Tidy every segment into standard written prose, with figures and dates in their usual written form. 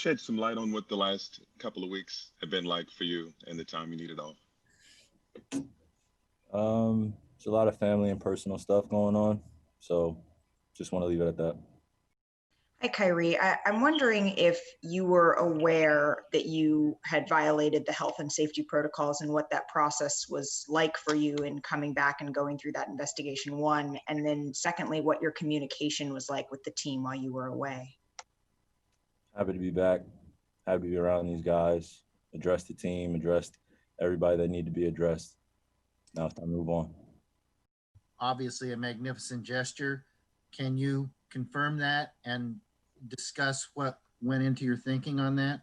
shed some light on what the last couple of weeks have been like for you and the time you needed off? There's a lot of family and personal stuff going on, so just want to leave it at that. Hi, Kyrie. I'm wondering if you were aware that you had violated the health and safety protocols and what that process was like for you in coming back and going through that investigation, one, and then secondly, what your communication was like with the team while you were away. Happy to be back. Happy to be around these guys, address the team, address everybody that need to be addressed. Now it's time to move on. Obviously a magnificent gesture. Can you confirm that and discuss what went into your thinking on that?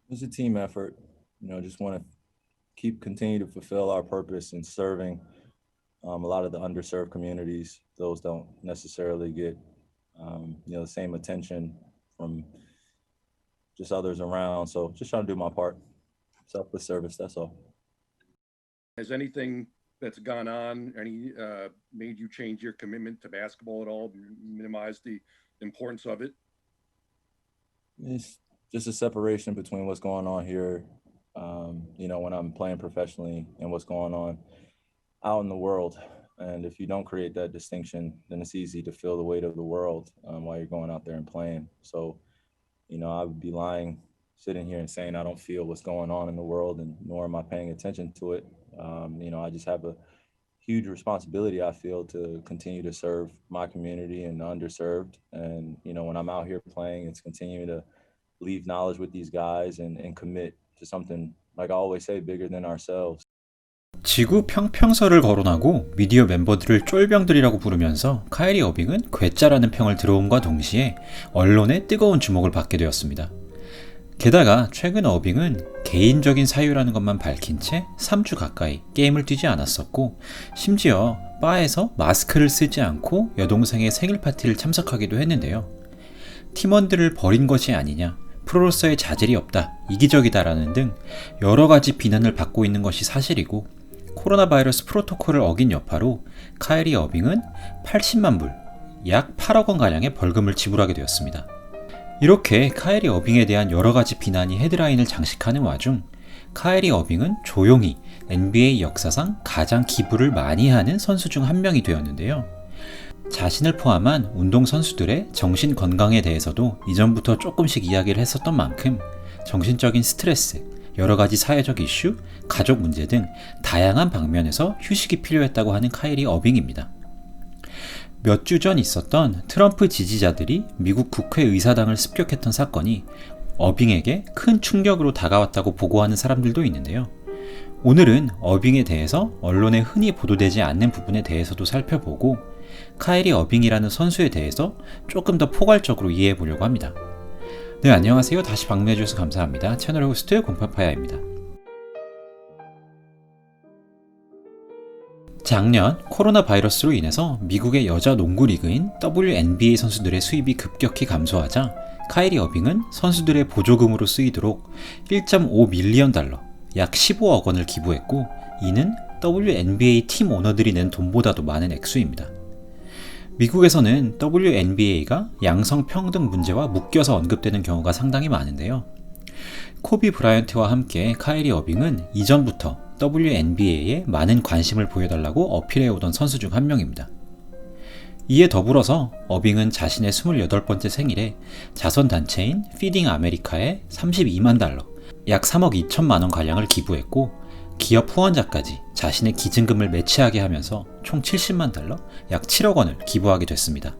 It was a team effort. Just want to continue to fulfill our purpose in serving a lot of the underserved communities. Those don't necessarily get the same attention from just others around. So just trying to do my part. Selfless service, that's all. Has anything that's gone on made you change your commitment to basketball at all, minimize the importance of it? It's just a separation between what's going on here, when I'm playing professionally and what's going on out in the world. And if you don't create that distinction, then it's easy to feel the weight of the world while you're going out there and playing. So, I would be lying sitting here and saying I don't feel what's going on in the world, and nor am I paying attention to it. I just have a huge responsibility, I feel, to continue to serve my community and the underserved. And, when I'm out here playing, it's continuing to leave knowledge with these guys and commit to something, like I always say, bigger than ourselves. 지구 평평설을 거론하고 미디어 멤버들을 쫄병들이라고 부르면서 카이리 어빙은 괴짜라는 평을 들어옴과 동시에 언론의 뜨거운 주목을 받게 되었습니다. 게다가 최근 어빙은 개인적인 사유라는 것만 밝힌 채 3주 가까이 게임을 뛰지 않았었고, 심지어 바에서 마스크를 쓰지 않고 여동생의 생일 파티를 참석하기도 했는데요. 팀원들을 버린 것이 아니냐, 프로로서의 자질이 없다, 이기적이다라는 등 여러 가지 비난을 받고 있는 것이 사실이고, 코로나 바이러스 프로토콜을 어긴 여파로 카이리 어빙은 80만 불, 약 8억 원가량의 벌금을 지불하게 되었습니다. 이렇게 카이리 어빙에 대한 여러 가지 비난이 헤드라인을 장식하는 와중, 카이리 어빙은 조용히 NBA 역사상 가장 기부를 많이 하는 선수 중 한 명이 되었는데요. 자신을 포함한 운동선수들의 정신 건강에 대해서도 이전부터 조금씩 이야기를 했었던 만큼 정신적인 스트레스, 여러 가지 사회적 이슈, 가족 문제 등 다양한 방면에서 휴식이 필요했다고 하는 카이리 어빙입니다. 몇 주 전 있었던 트럼프 지지자들이 미국 국회의사당을 습격했던 사건이 어빙에게 큰 충격으로 다가왔다고 보고하는 사람들도 있는데요. 오늘은 어빙에 대해서 언론에 흔히 보도되지 않는 부분에 대해서도 살펴보고 카이리 어빙이라는 선수에 대해서 조금 더 포괄적으로 이해해 보려고 합니다. 네, 안녕하세요. 다시 방문해 주셔서 감사합니다. 채널 호스트 곰팡파야입니다. 작년 코로나 바이러스로 인해서 미국의 여자 농구 리그인 WNBA 선수들의 수입이 급격히 감소하자 카이리 어빙은 선수들의 보조금으로 쓰이도록 1.5 밀리언 달러, 약 15억 원을 기부했고, 이는 WNBA 팀 오너들이 낸 돈보다도 많은 액수입니다. 미국에서는 WNBA가 양성평등 문제와 묶여서 언급되는 경우가 상당히 많은데요. 코비 브라이언트와 함께 카이리 어빙은 이전부터 WNBA에 많은 관심을 보여달라고 어필해오던 선수 중 한 명입니다. 이에 더불어서 어빙은 자신의 28번째 생일에 자선단체인 피딩 아메리카에 32만 달러, 약 3억 2천만 원 가량을 기부했고, 기업 후원자까지 자신의 기증금을 매치하게 하면서 총 70만 달러, 약 7억 원을 기부하게 됐습니다.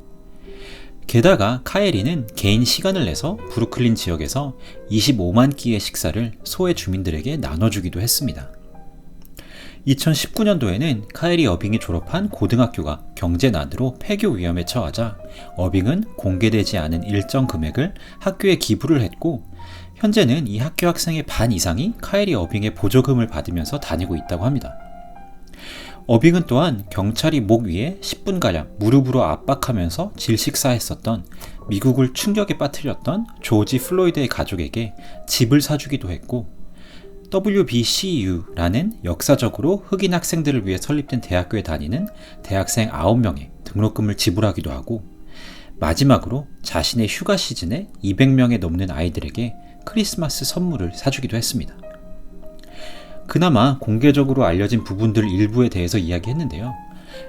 게다가 카이리는 개인 시간을 내서 브루클린 지역에서 25만 끼의 식사를 소외 주민들에게 나눠주기도 했습니다. 2019년도에는 카이리 어빙이 졸업한 고등학교가 경제난으로 폐교 위험에 처하자 어빙은 공개되지 않은 일정 금액을 학교에 기부를 했고, 현재는 이 학교 학생의 반 이상이 카이리 어빙의 보조금을 받으면서 다니고 있다고 합니다. 어빙은 또한 경찰이 목 위에 10분가량 무릎으로 압박하면서 질식사했었던, 미국을 충격에 빠뜨렸던 조지 플로이드의 가족에게 집을 사주기도 했고, WBCU라는 역사적으로 흑인 학생들을 위해 설립된 대학교에 다니는 대학생 9명의 등록금을 지불하기도 하고, 마지막으로 자신의 휴가 시즌에 200명에 넘는 아이들에게 크리스마스 선물을 사주기도 했습니다. 그나마 공개적으로 알려진 부분들 일부에 대해서 이야기했는데요.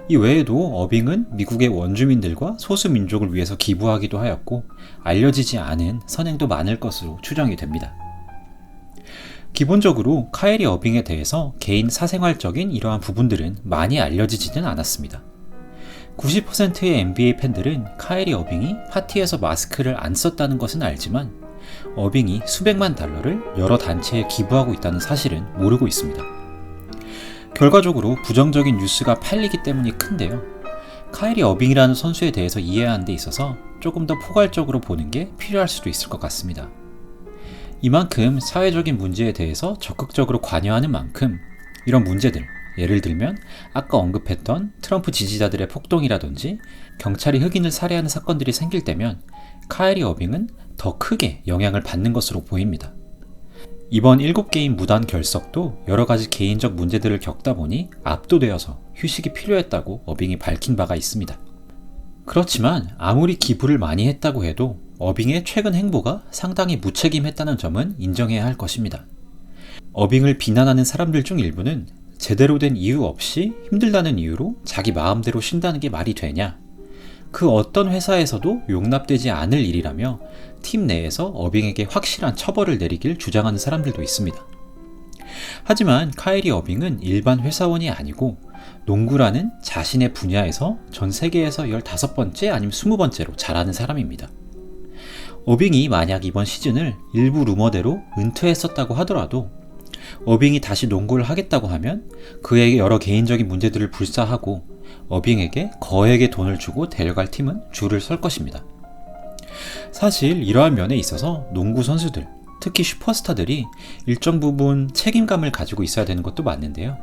이 외에도 어빙은 미국의 원주민들과 소수민족을 위해서 기부하기도 하였고 알려지지 않은 선행도 많을 것으로 추정이 됩니다. 기본적으로 카이리 어빙에 대해서 개인 사생활적인 이러한 부분들은 많이 알려지지는 않았습니다. 90%의 NBA 팬들은 카이리 어빙이 파티에서 마스크를 안 썼다는 것은 알지만 어빙이 수백만 달러를 여러 단체에 기부하고 있다는 사실은 모르고 있습니다. 결과적으로 부정적인 뉴스가 팔리기 때문이 큰데요. 카이리 어빙이라는 선수에 대해서 이해하는 데 있어서 조금 더 포괄적으로 보는 게 필요할 수도 있을 것 같습니다. 이만큼 사회적인 문제에 대해서 적극적으로 관여하는 만큼 이런 문제들, 예를 들면 아까 언급했던 트럼프 지지자들의 폭동이라든지 경찰이 흑인을 살해하는 사건들이 생길 때면 카이리 어빙은 더 크게 영향을 받는 것으로 보입니다. 이번 7게임 무단 결석도 여러가지 개인적 문제들을 겪다 보니 압도되어서 휴식이 필요했다고 어빙이 밝힌 바가 있습니다. 그렇지만 아무리 기부를 많이 했다고 해도 어빙의 최근 행보가 상당히 무책임했다는 점은 인정해야 할 것입니다. 어빙을 비난하는 사람들 중 일부는 제대로 된 이유 없이 힘들다는 이유로 자기 마음대로 쉰다는 게 말이 되냐? 그 어떤 회사에서도 용납되지 않을 일이라며 팀 내에서 어빙에게 확실한 처벌을 내리길 주장하는 사람들도 있습니다. 하지만 카이리 어빙은 일반 회사원이 아니고 농구라는 자신의 분야에서 전 세계에서 15번째 아니면 20번째로 잘하는 사람입니다. 어빙이 만약 이번 시즌을 일부 루머대로 은퇴했었다고 하더라도 어빙이 다시 농구를 하겠다고 하면 그에게 여러 개인적인 문제들을 불사하고 어빙에게 거액의 돈을 주고 데려갈 팀은 줄을 설 것입니다. 사실 이러한 면에 있어서 농구 선수들, 특히 슈퍼스타들이 일정 부분 책임감을 가지고 있어야 되는 것도 맞는데요.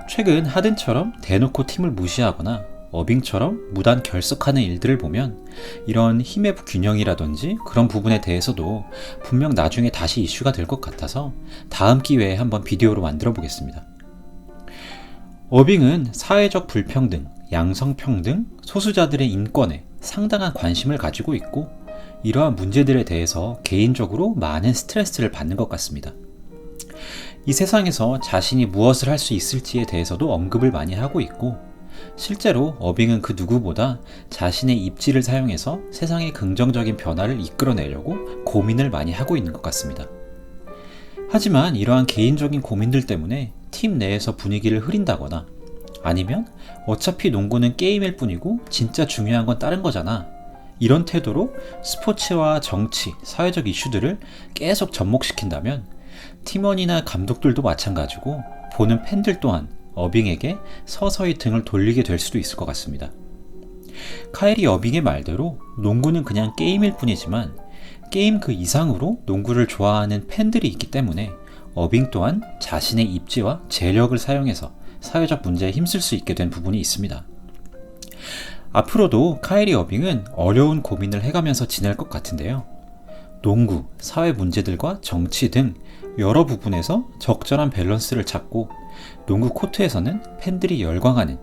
최근 하든처럼 대놓고 팀을 무시하거나 어빙처럼 무단 결석하는 일들을 보면 이런 힘의 균형이라든지 그런 부분에 대해서도 분명 나중에 다시 이슈가 될 것 같아서 다음 기회에 한번 비디오로 만들어 보겠습니다. 어빙은 사회적 불평등, 양성평등, 소수자들의 인권에 상당한 관심을 가지고 있고 이러한 문제들에 대해서 개인적으로 많은 스트레스를 받는 것 같습니다. 이 세상에서 자신이 무엇을 할 수 있을지에 대해서도 언급을 많이 하고 있고 실제로 어빙은 그 누구보다 자신의 입지를 사용해서 세상의 긍정적인 변화를 이끌어내려고 고민을 많이 하고 있는 것 같습니다. 하지만 이러한 개인적인 고민들 때문에 팀 내에서 분위기를 흐린다거나 아니면 어차피 농구는 게임일 뿐이고 진짜 중요한 건 다른 거잖아 이런 태도로 스포츠와 정치, 사회적 이슈들을 계속 접목시킨다면 팀원이나 감독들도 마찬가지고 보는 팬들 또한 어빙에게 서서히 등을 돌리게 될 수도 있을 것 같습니다. 카이리 어빙의 말대로 농구는 그냥 게임일 뿐이지만 게임 그 이상으로 농구를 좋아하는 팬들이 있기 때문에 어빙 또한 자신의 입지와 재력을 사용해서 사회적 문제에 힘쓸 수 있게 된 부분이 있습니다. 앞으로도 카이리 어빙은 어려운 고민을 해가면서 지낼 것 같은데요. 농구, 사회 문제들과 정치 등 여러 부분에서 적절한 밸런스를 찾고 농구 코트에서는 팬들이 열광하는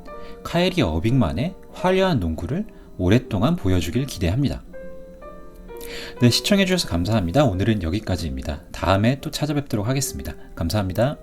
카이리 어빙만의 화려한 농구를 오랫동안 보여주길 기대합니다. 네, 시청해주셔서 감사합니다. 오늘은 여기까지입니다. 다음에 또 찾아뵙도록 하겠습니다. 감사합니다.